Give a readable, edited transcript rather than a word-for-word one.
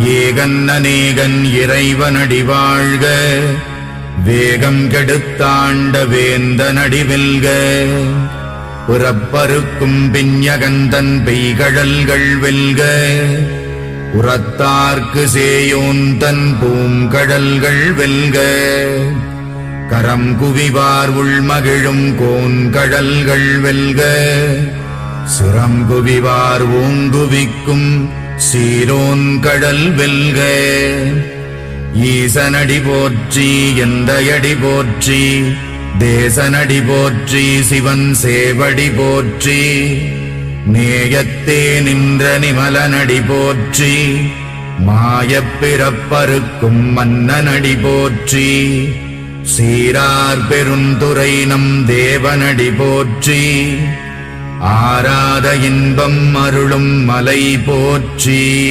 ஏகன் அநேகன் இறைவனடி வாழ்க. வேகம் கெடுத்தாண்ட வேந்தனடி வெல்க. புறப்பருக்கும் பிஞகந்தன் பெய்கழல்கள் வெல்க. உரத்தார்க்கு சேயோந்தன் பூங்கடல்கள் வெல்க. கரம் குவிவார் உள்மகிழும் கோன்கடல்கள் வெல்க. சுரம் குவிவார் ஓங்குவிக்கும் சீரோன் கடல் வெல்க. ஈசனடி போற்றி எந்தையடி போற்றி. தேசனடி போற்றி சிவன் சேவடி போற்றி. நேயத்தே நின்ற நிமலனடி போற்றி. மாயப் பிறப்பறுக்கும் மன்னனடி போற்றி. சீரார் பெருந்துரை நம் தேவனடி போற்றி. ஆராத இன்பம் அருளும் மலை போற்றி.